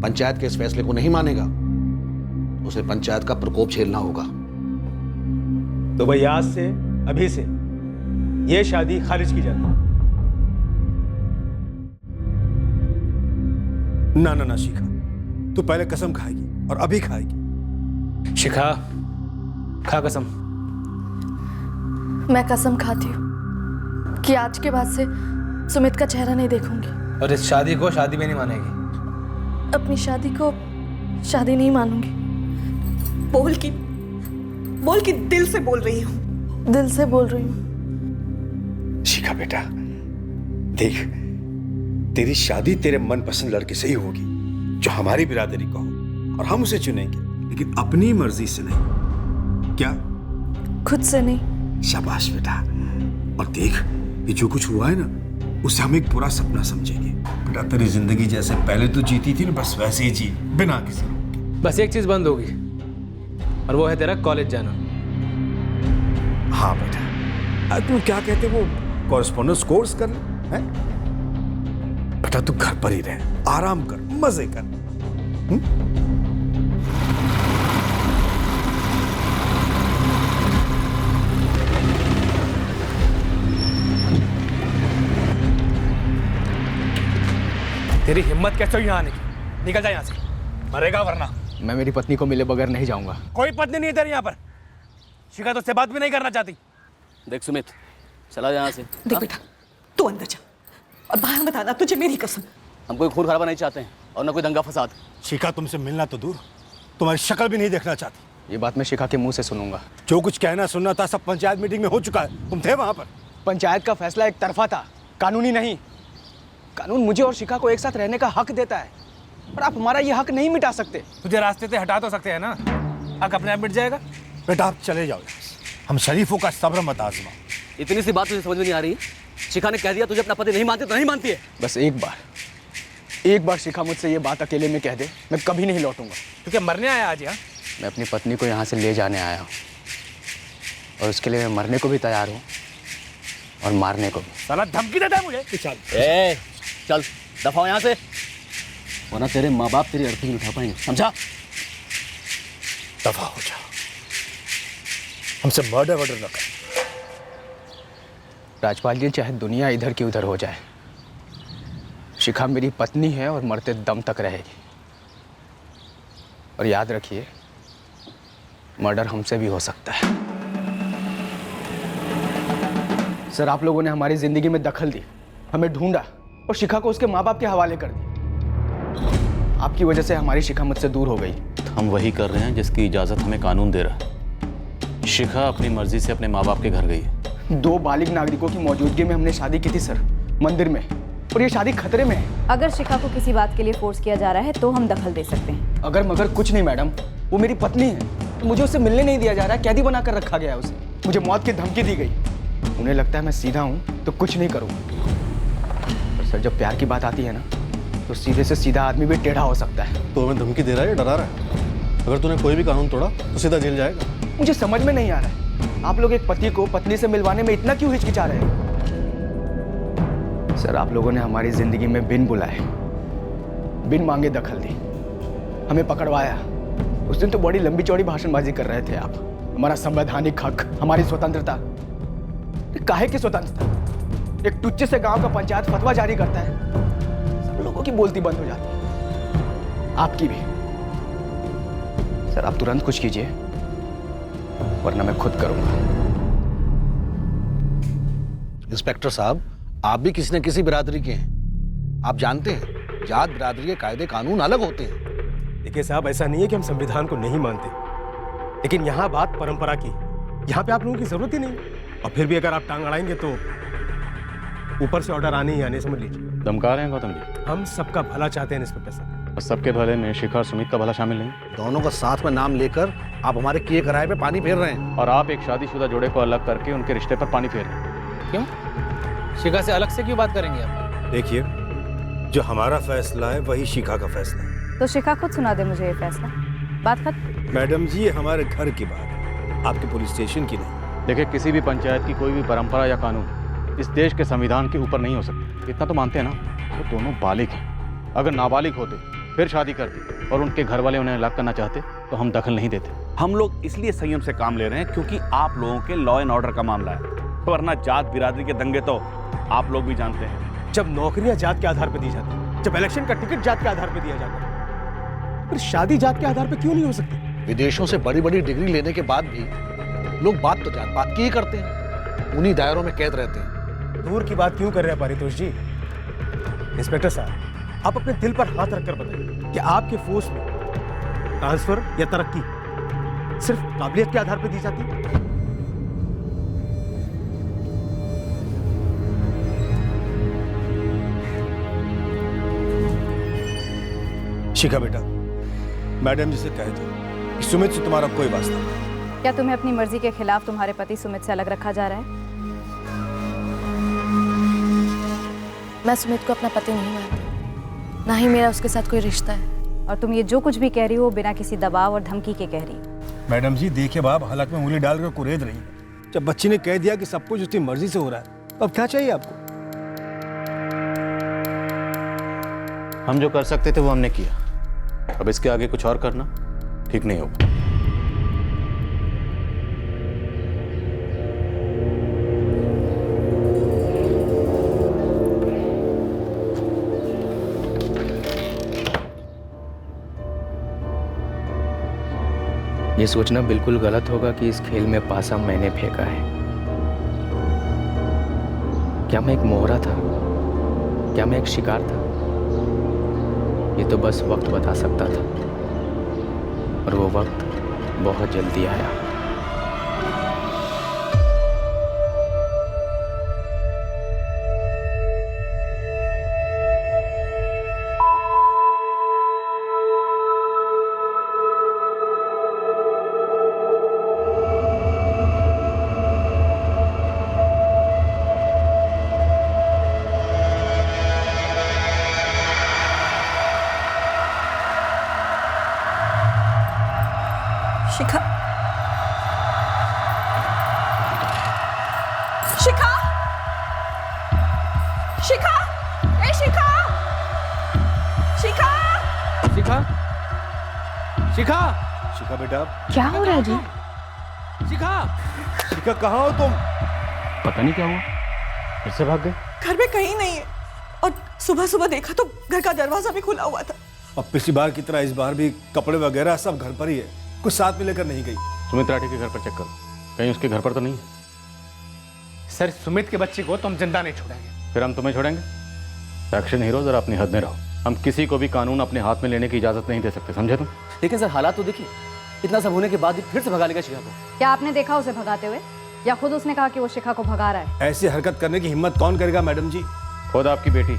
पंचायत के इस फैसले को नहीं मानेगा तो उसे पंचायत का प्रकोप झेलना होगा। तो भाई आज से, अभी से ये शादी खारिज की जाती है। ना ना ना शिखा, तू पहले कसम खाएगी और अभी खाएगी। शिखा, खा कसम। मैं कसम खाती हूँ कि आज के बाद से सुमित का चेहरा नहीं देखूंगी। और इस शादी को शादी में नहीं मानेगी। अपनी शादी को शादी नहीं मानूंगी। बोल की दिल से बोल रही हूँ। दिल से बोल रही हूँ। शिखा बेटा, देख, तेरी शादी तेरे मनपसंद लड़के से ही होगी जो हमारी बिरादरी का हो, और हम उसे चुनेंगे, लेकिन अपनी मर्जी से नहीं। क्या? खुद से नहीं। शाबाश बेटा। और देख, ये जो कुछ हुआ है ना, उसे हम एक बुरा सपना समझेंगे। बेटा, तेरी जिंदगी जैसे पहले तो जीती थी ना, बस वैसे ही जी, बिना किसी रोक। बस एक चीज बंद होगी, और वो है तेरा कॉलेज जाना। हाँ बेटा, तुम क्या कहते वो कॉरेस्पॉन्डेंस कोर्स कर ले, हैं? बेटा तू घर पर ही रह, आराम कर, मजे कर। तेरी हिम्मत कैसे हुई यहाँ आने की? निकल जा यहाँ से, मरेगा वरना। मैं मेरी पत्नी को मिले बगैर नहीं जाऊंगा। कोई पत्नी नहीं है तेरी यहाँ पर। शिखा तुझसे बात भी नहीं करना चाहती। देख सुमित, चला यहाँ से। देख बेटा, तू अंदर जा और बाहर मत आना, तुझे मेरी कसम। हम कोई खून खराबा नहीं चाहते हैं और न कोई दंगा फसाद। शिखा तुमसे मिलना तो दूर, तुम्हारी शक्ल भी नहीं देखना चाहती। ये बात मैं शिखा के मुंह से सुनूंगा। जो कुछ कहना सुनना था सब पंचायत मीटिंग में हो चुका है, तुम थे वहां पर। पंचायत का फैसला एक तरफा था, कानूनी नहीं। कानून मुझे और शिखा को एक साथ रहने का हक देता है, और आप हमारा ये हक नहीं मिटा सकते। तुझे रास्ते से हटा तो सकते हैं ना, हक अपने आप मिट जाएगा। बेटा आप चले जाओ, हम शरीफों का सब्र मत आजमा। इतनी सी बात तुझे समझ में नहीं आ रही? शिखा ने कह दिया तुझे अपना पति नहीं मानती तो नहीं मानती है। बस एक बार शिखा मुझसे ये बात अकेले में कह दे, मैं कभी नहीं लौटूंगा। तू क्या मरने आया आज यहाँ? मैं अपनी पत्नी को यहाँ से ले जाने आया हूँ, और उसके लिए मैं मरने को भी तैयार हूँ और मारने को भी। साला धमकी देता है मुझे। चल दफा यहाँ से, वरना तेरे माँ बाप तेरी अर्थी नहीं उठा पाएंगे, समझा? दफा हो जा, हमसे मर्डर वर्डर न कर। राजपाल जी, चाहे दुनिया इधर की उधर हो जाए, शिखा मेरी पत्नी है और मरते दम तक रहेगी। और याद रखिए, मर्डर हमसे भी हो सकता है। सर, आप लोगों ने हमारी जिंदगी में दखल दी, हमें ढूंढा और शिखा को उसके माँ बाप के हवाले कर दिया। आपकी वजह से हमारी शिखा मुझसे दूर हो गई। हम वही कर रहे हैं जिसकी इजाजत हमें कानून दे रहा है। शिखा अपनी मर्जी से अपने माँ बाप के घर गई है। 2 बालिग नागरिकों की मौजूदगी में हमने शादी की थी सर, मंदिर में, और ये शादी खतरे में है। अगर शिखा को किसी बात के लिए फोर्स किया जा रहा है तो हम दखल दे सकते हैं। अगर मगर कुछ नहीं मैडम, वो मेरी पत्नी है, तो मुझे उससे मिलने नहीं दिया जा रहा है, कैदी बनाकर रखा गया है उसे। मुझे मौत की धमकी दी गई। उन्हें लगता है मैं सीधा हूँ तो कुछ नहीं करूँगा। पर सर, जब प्यार की बात आती है ना, तो सीधे से सीधा आदमी भी टेढ़ा हो सकता है। तो हमें धमकी दे रहा है या डरा रहा है? अगर तूने कोई भी कानून तोड़ा तो सीधा जेल जाएगा। मुझे समझ में नहीं आ रहा है, आप लोग एक पति को पत्नी से मिलवाने में इतना क्यों हिचकिचा रहे हैं? सर, आप लोगों ने हमारी जिंदगी में बिन बुलाए, बिन मांगे दखल दी, हमें पकड़वाया। उस दिन तो बड़ी लंबी चौड़ी भाषणबाजी कर रहे थे आप। हमारा संवैधानिक हक, हमारी स्वतंत्रता। काहे की स्वतंत्रता? एक टुच्चे से गांव का पंचायत फतवा जारी करता है, सब लोगों की बोलती बंद हो जाती है, आपकी भी। सर, आप तुरंत कुछ कीजिए, वरना मैं खुद करूंगा। इंस्पेक्टर साहब, आप भी किसी न किसी बिरादरी के हैं। आप जानते हैं जात बिरादरी के कायदे कानून अलग होते हैं। देखिए साहब, ऐसा नहीं है कि हम संविधान को नहीं मानते, लेकिन यहाँ बात परंपरा की, यहाँ पे आप लोगों की जरूरत ही नहीं। और फिर भी अगर आप टांग अड़ाएंगे तो ऊपर से ऑर्डर आने ही आने, समझ लीजिए। धमका रहे हैं गौतम जी? हम सबका भला चाहते हैं इंस्पेक्टर साहब। और सबके भले में शिखा और सुमित का भला शामिल नहीं। दोनों का साथ में नाम लेकर आप हमारे किए कराए पे पानी फेर रहे हैं। और आप एक शादीशुदा जोड़े को अलग करके उनके रिश्ते पर पानी फेर रहे हैं। क्यों? शिखा से अलग से क्यों बात करेंगे आप? देखिए, जो हमारा फैसला है वही शिखा का फैसला है। तो शिखा खुद सुना दे मुझे ये फैसला, बात खत्म। मैडम जी, ये हमारे घर की बात है, आपके पुलिस स्टेशन की नहीं। देखिए, किसी भी पंचायत की कोई भी परंपरा या कानून इस देश के संविधान के ऊपर नहीं हो सकते। इतना तो मानते हैं ना, वो दोनों बालिग हैं। अगर नाबालिग होते फिर शादी करते और उनके घर वाले उन्हें अलग करना चाहते तो हम दखल नहीं देते। हम लोग इसलिए संयम से काम ले रहे हैं क्योंकि आप लोगों के लॉ एंड ऑर्डर का मामला है, वरना जात बिरादरी के दंगे तो आप लोग भी जानते हैं। जब नौकरियां जात के आधार पर दी जाती है, जब इलेक्शन का टिकट जात के आधार पर दिया जाता है, फिर शादी जात के आधार पर क्यों नहीं हो सकती? विदेशों से बड़ी बड़ी डिग्री लेने के बाद भी लोग बात तो जात पात की ही करते हैं, उन्हीं दायरों में कैद रहते हैं। दूर की बात क्यों कर रहे हैं पारितोष जी? इंस्पेक्टर साहब, आप अपने दिल पर हाथ रखकर बताइए कि आपके फोर्स में ट्रांसफर या तरक्की सिर्फ काबिलियत के आधार पर दी जाती है? शिखा बेटा, मैडम जी से कह दो कि सुमित से तुम्हारा कोई वास्ता नहीं। क्या तुम्हें अपनी मर्जी के खिलाफ तुम्हारे पति सुमित से अलग रखा जा रहा है? मैं सुमित को अपना पति नहीं मानती, ना ही मेरा उसके साथ कोई रिश्ता है। और तुम ये जो कुछ भी कह रही हो बिना किसी दबाव और धमकी के कह रही हो। मैडम जी, देखिए बाप हलक में उंगली डालकर कुरेद रही है। जब बच्ची ने कह दिया कि सब कुछ उसकी मर्जी से हो रहा है, तो अब क्या चाहिए आपको? हम जो कर सकते थे वो हमने किया। अब इसके आगे कुछ और करना ठीक नहीं होगा। ये सोचना बिल्कुल गलत होगा कि इस खेल में पासा मैंने फेंका है। क्या मैं एक मोहरा था? क्या मैं एक शिकार था? ये तो बस वक्त बता सकता था, और वो वक्त बहुत जल्दी आया। शिखा, शिखा, शिखा, ए शिखा, शिखा, शिखा, शिखा, शिखा बेटा, क्या हो रहा है जी? शिखा, शिखा कहाँ हो तुम? पता नहीं क्या हुआ, फिर से भाग गए। घर में कहीं नहीं है, और सुबह सुबह देखा तो घर का दरवाजा भी खुला हुआ था। अब पिछली बार की तरह इस बार भी कपड़े वगैरह सब घर पर ही है, कुछ साथ में लेकर नहीं गई। सुमित राठी के घर पर चेक करो, कहीं उसके घर पर तो नहीं है। सर, सुमित के बच्चे को तो हम जिंदा नहीं छोड़ेंगे। फिर हम तुम्हें छोड़ेंगे? एक्शन हीरो, जरा अपनी हद में रहो। हम किसी को भी कानून अपने हाथ में लेने की इजाजत नहीं दे सकते, समझे तुम? लेकिन सर, हालात तो देखिए, इतना सब होने के बाद भी फिर से भगा लेगा शिखा को? क्या आपने देखा उसे भगाते हुए, या खुद उसने कहा कि वो शिखा को भगा रहा है? ऐसी हरकत करने की हिम्मत कौन करेगा मैडम जी? खुद आपकी बेटी।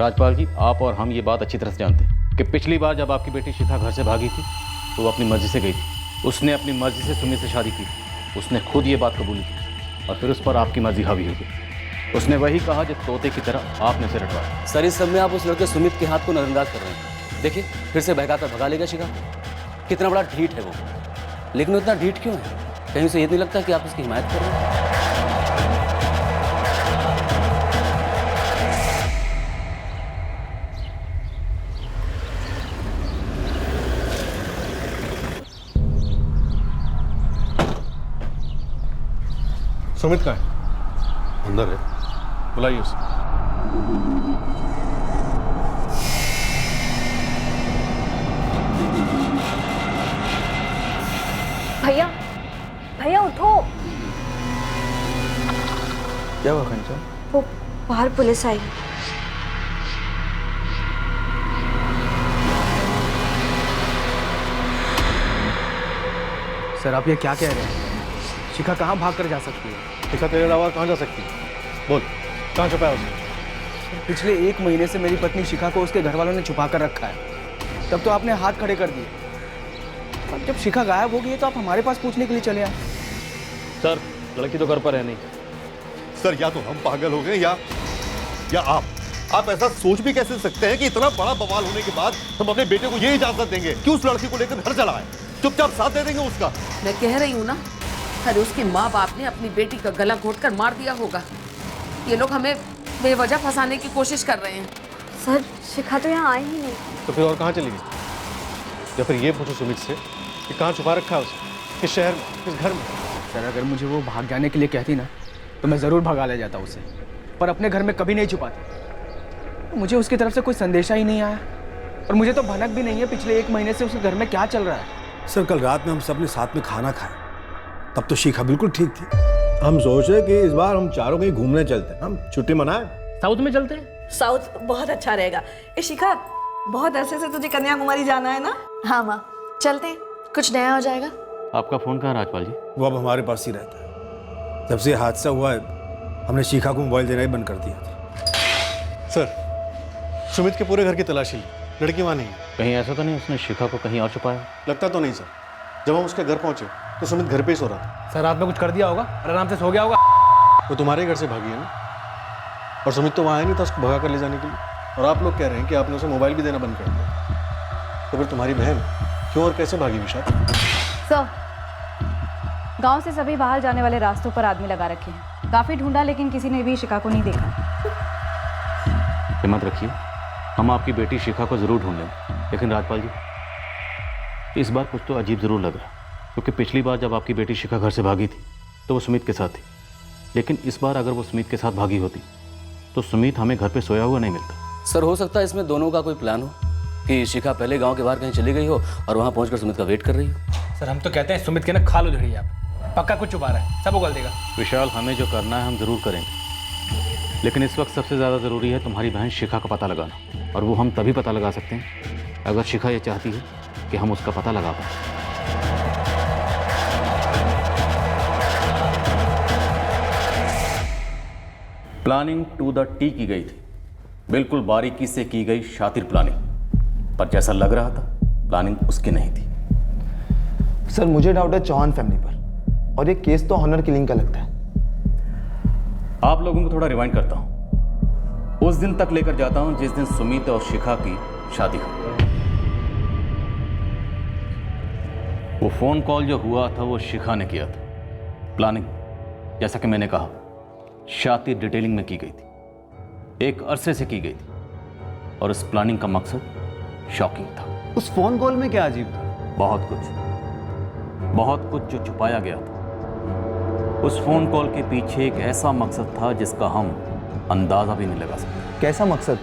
राजपाल जी, आप और हम ये बात अच्छी तरह से जानते हैं कि पिछली बार जब आपकी बेटी शिखा घर से भागी थी तो वो अपनी मर्जी से गई थी। उसने अपनी मर्जी से सुमित से शादी की। उसने खुद ये बात कबूली की और फिर उस पर आपकी मर्जी हावी हो गई। उसने वही कहा जो तोते की तरह आपने उसे रटवाया। सर, इस सब में आप उस लड़के सुमित के हाथ को नजरअंदाज कर रहे हैं। देखिए, फिर से बहकाकर भगा लेगा शिखा। कितना बड़ा ढीठ है वो, लेकिन उतना ढीठ क्यों है? कहीं उसे ये नहीं लगता कि आप उसकी हिमायत कर रहे हैं? सुमित कहाँ है? अंदर है, बुलाइए उसे। भैया, भैया उठो। क्या हुआ कंचन? वो बाहर पुलिस आई। सर, आप ये क्या कह रहे हैं? शिखा कहाँ भाग कर जा सकती है? शिखा तेरे अलावा कहाँ जा सकती है? बोल, कहाँ छुपाया उसने? पिछले 1 महीने से मेरी पत्नी शिखा को उसके घर वालों ने छुपा कर रखा है। तब तो आपने हाथ खड़े कर दिए। अब जब शिखा गायब हो गई है तो आप हमारे पास पूछने के लिए चले आए। सर, लड़की तो घर पर है नहीं। सर, या तो हम पागल हो गए या आप ऐसा सोच भी कैसे सकते हैं कि इतना बड़ा बवाल होने के बाद हम अपने बेटे को ये इजाजत देंगे कि उस लड़की को लेकर घर चला आए? चुपचाप साथ दे देंगे उसका? मैं कह रही हूँ ना, अरे उसके माँ बाप ने अपनी बेटी का गला घोटकर मार दिया होगा। ये लोग हमें बेवजह फंसाने की कोशिश कर रहे हैं। सर, शिखा तो यहाँ आई ही नहीं। तो फिर और कहाँ चली गई? या फिर ये पूछो सुमित से कि कहाँ छुपा रखा है उसे, किस शहर में, किस घर में? सर, अगर मुझे वो भाग जाने के लिए कहती ना तो मैं ज़रूर भगा ले जाता उसे, पर अपने घर में कभी नहीं छुपाती। मुझे उसकी तरफ से कोई संदेशा ही नहीं आया और मुझे तो भनक भी नहीं है पिछले 1 महीने से उसके घर में क्या चल रहा है। सर, कल रात में हम सब ने साथ में खाना खाया, तब तो शिखा बिल्कुल ठीक थी। हम सोचे कि इस बार हम चारों कहीं घूमने चलते हैं, हम छुट्टी मनाए। साउथ में चलते हैं? साउथ बहुत अच्छा रहेगा। ए शिखा, बहुत अरसे से तुझे कन्याकुमारी जाना है ना? हाँ माँ, चलते हैं, कुछ नया हो जाएगा। आपका फोन कहाँ राजपाल जी? वो अब हमारे पास ही रहता है। जब से हादसा हुआ है हमने शिखा को मोबाइल देना ही बंद कर दिया था। सर, सुमित के पूरे घर की तलाशी ली, लड़की वहाँ नहीं है। कहीं ऐसा तो नहीं उसने शिखा को कहीं और छुपाया? लगता तो नहीं सर। जब हम उसके घर पहुंचे तो सुमित घर पे ही सो रहा था। सर, रात में कुछ कर दिया होगा और आराम से सो गया होगा। वो तुम्हारे घर से भागी है ना, और सुमित तो वहाँ आया नहीं था उसको भगा कर ले जाने के लिए। और आप लोग कह रहे हैं कि आपने उसे मोबाइल भी देना बंद कर दिया। तो फिर तुम्हारी बहन क्यों और कैसे भागी विशाल? सर, गांव से सभी बाहर जाने वाले रास्तों पर आदमी लगा रखे हैं। काफी ढूंढा लेकिन किसी ने भी शिखा को नहीं देखा। हिम्मत रखिए, हम आपकी बेटी शिखा को जरूर ढूंढ लेंगे। लेकिन राजपाल जी, इस बार कुछ तो अजीब जरूर लग रहा, क्योंकि पिछली बार जब आपकी बेटी शिखा घर से भागी थी तो वो सुमित के साथ थी, लेकिन इस बार अगर वो सुमित के साथ भागी होती तो सुमित हमें घर पे सोया हुआ नहीं मिलता। सर, हो सकता है इसमें दोनों का कोई प्लान हो कि शिखा पहले गांव के बाहर कहीं चली गई हो और वहां पहुंचकर सुमित का वेट कर रही हो। सर, हम तो कहते हैं सुमित के ना खाल उधड़ी आप, पक्का कुछ छुपा रहा है, सब उगल देगा। विशाल, हमें जो करना है हम जरूर करेंगे, लेकिन इस वक्त सबसे ज़्यादा ज़रूरी है तुम्हारी बहन शिखा का पता लगाना, और वो हम तभी पता लगा सकते हैं अगर शिखा ये चाहती है कि हम उसका पता लगा पाए। प्लानिंग टू द टी की गई थी, बिल्कुल बारीकी से की गई शातिर प्लानिंग, पर जैसा लग रहा था प्लानिंग उसकी नहीं थी। सर, मुझे डाउट है चौहान फैमिली पर, और ये केस तो ऑनर किलिंग का लगता है। आप लोगों को थोड़ा रिवाइंड करता हूं, उस दिन तक लेकर जाता हूं जिस दिन सुमित और शिखा की शादी हुई। वो फोन कॉल जो हुआ था वो शिखा ने किया था। प्लानिंग, जैसा कि मैंने कहा, शातिर डिटेलिंग में की गई थी, एक अरसे से की गई थी, और इस प्लानिंग का मकसद शॉकिंग था। उस फोन कॉल में क्या अजीब था? बहुत कुछ जो छुपाया गया था। उस फोन कॉल के पीछे एक ऐसा मकसद था जिसका हम अंदाजा भी नहीं लगा सकते। कैसा मकसद?